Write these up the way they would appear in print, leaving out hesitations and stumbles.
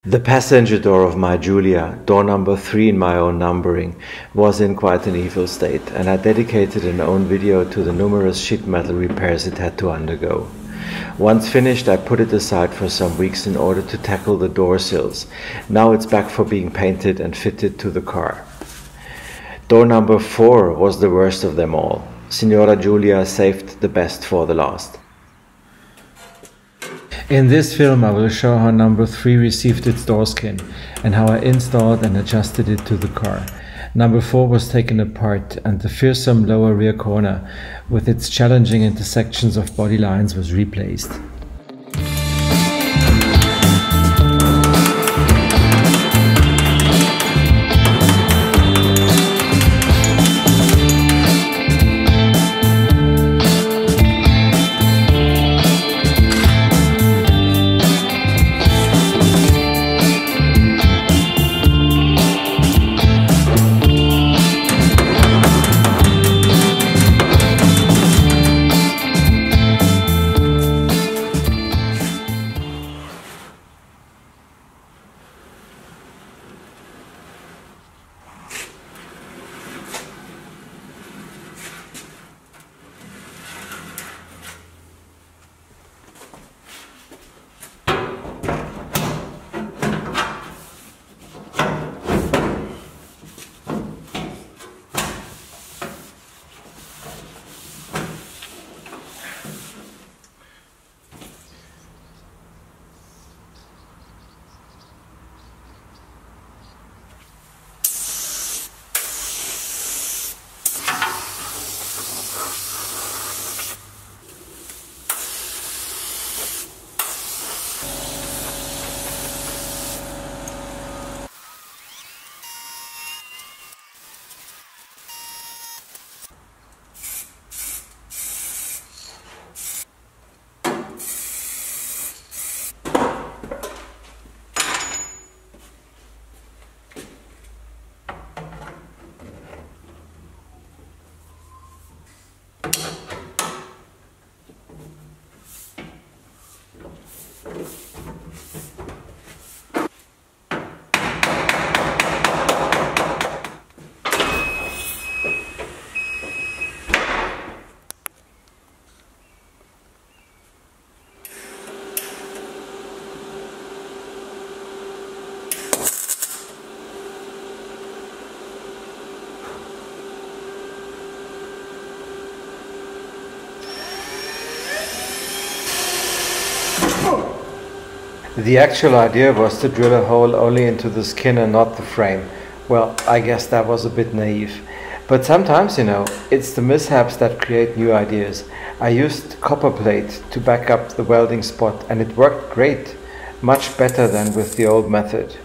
The passenger door of my Giulia, door number 3 in my own numbering, was in quite an evil state, and I dedicated an own video to the numerous sheet metal repairs it had to undergo. Once finished, I put it aside for some weeks in order to tackle the door sills. Now it's back for being painted and fitted to the car. Door number 4 was the worst of them all. Signora Giulia saved the best for the last. In this film I will show how number 3 received its door skin and how I installed and adjusted it to the car. Number 4 was taken apart and the fearsome lower rear corner with its challenging intersections of body lines was replaced. The actual idea was to drill a hole only into the skin and not the frame. Well, I guess that was a bit naive. But sometimes, you know, it's the mishaps that create new ideas. I used copper plate to back up the welding spot and it worked great, much better than with the old method.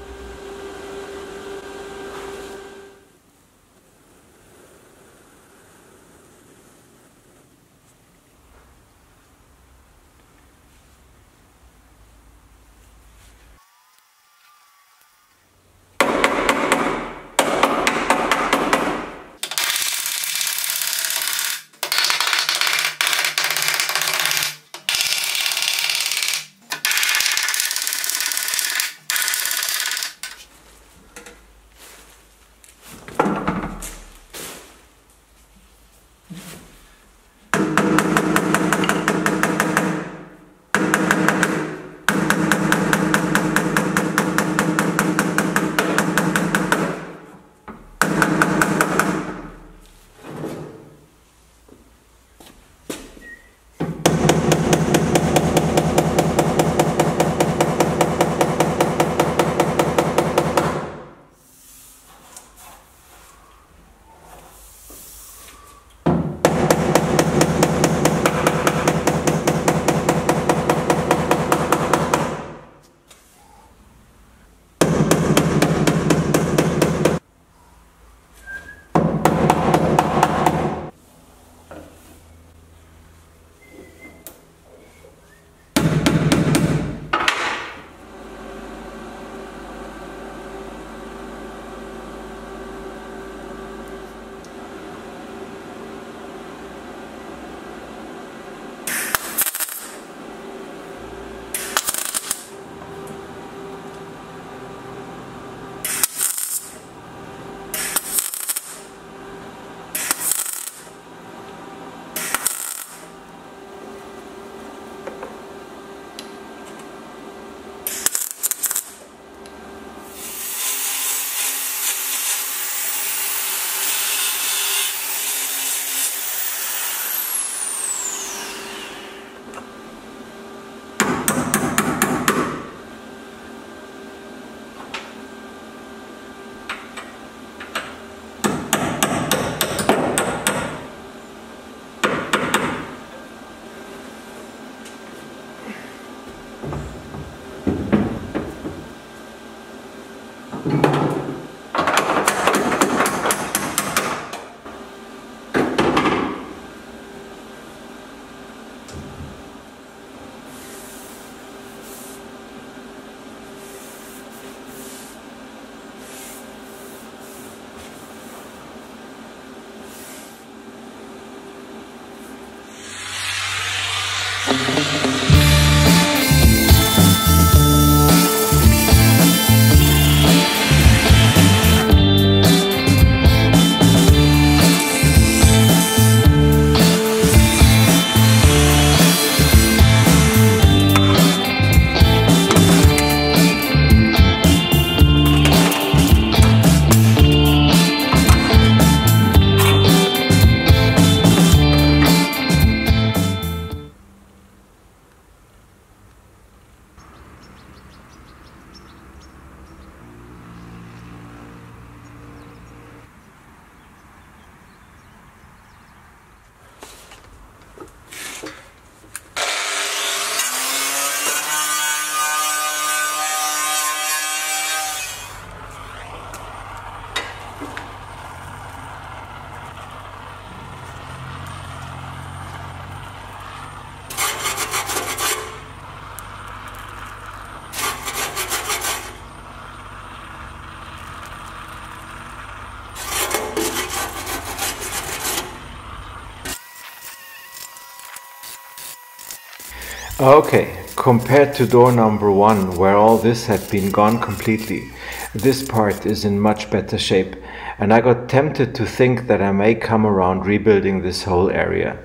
Okay, compared to door number 1, where all this had been gone completely, this part is in much better shape, and I got tempted to think that I may come around rebuilding this whole area.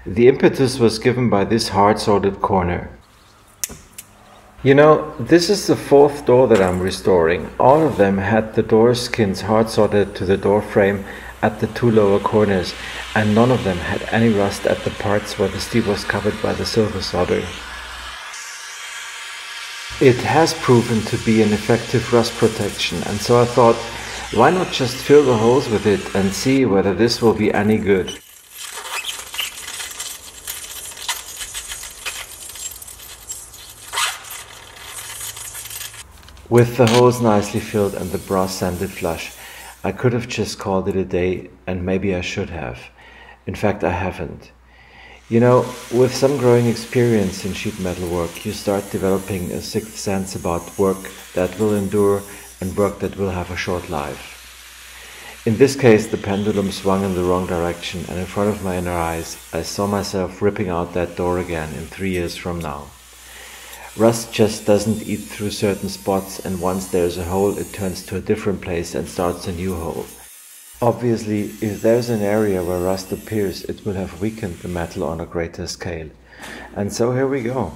The impetus was given by this hard sorted corner. You know, this is the 4th door that I'm restoring. All of them had the door skins hard soldered to the door frame at the 2 lower corners, and none of them had any rust at the parts where the steel was covered by the silver solder. It has proven to be an effective rust protection, and so I thought, why not just fill the holes with it and see whether this will be any good. With the holes nicely filled and the brass sanded flush, I could have just called it a day, and maybe I should have. In fact, I haven't. You know, with some growing experience in sheet metal work, you start developing a sixth sense about work that will endure and work that will have a short life. In this case, the pendulum swung in the wrong direction, and in front of my inner eyes, I saw myself ripping out that door again in 3 years from now. Rust just doesn't eat through certain spots, and once there's a hole, it turns to a different place and starts a new hole. Obviously, if there's an area where rust appears, it will have weakened the metal on a greater scale. And so here we go.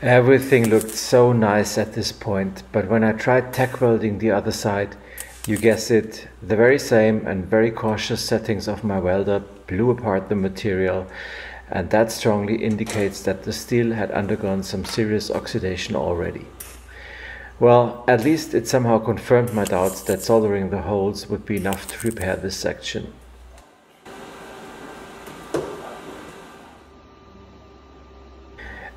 Everything looked so nice at this point, but when I tried tack welding the other side, you guessed it, the very same and very cautious settings of my welder blew apart the material, and that strongly indicates that the steel had undergone some serious oxidation already. Well, at least it somehow confirmed my doubts that soldering the holes would be enough to repair this section.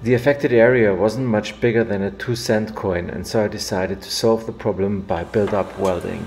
The affected area wasn't much bigger than a 2-cent coin, and so I decided to solve the problem by build-up welding.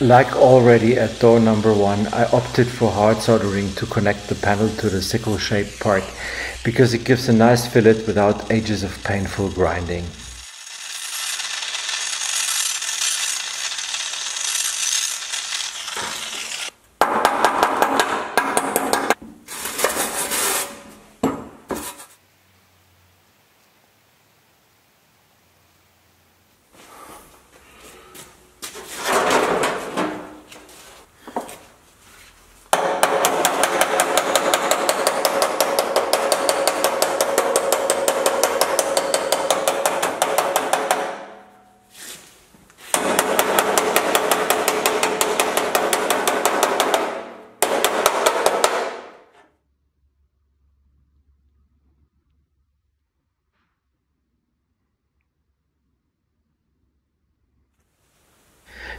Like already at door number 1, I opted for hard soldering to connect the panel to the sickle-shaped part, because it gives a nice fillet without ages of painful grinding.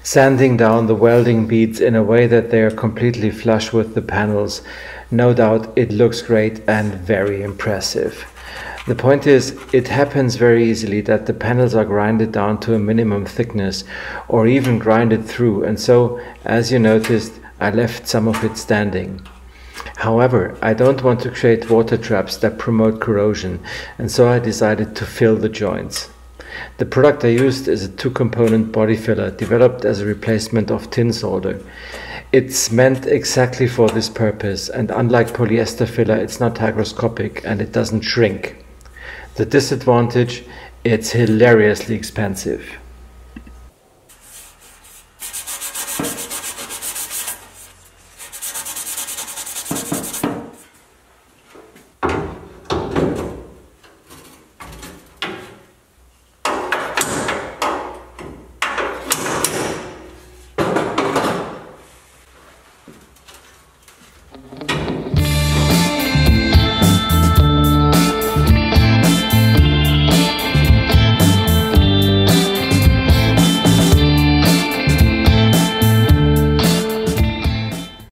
Sanding down the welding beads in a way that they are completely flush with the panels. No doubt it looks great and very impressive. The point is, it happens very easily that the panels are grinded down to a minimum thickness or even grinded through, and so, as you noticed, I left some of it standing. However, I don't want to create water traps that promote corrosion, and so I decided to fill the joints. The product I used is a 2-component body filler developed as a replacement of tin solder. It's meant exactly for this purpose, and unlike polyester filler, it's not hygroscopic and it doesn't shrink. The disadvantage, it's hilariously expensive.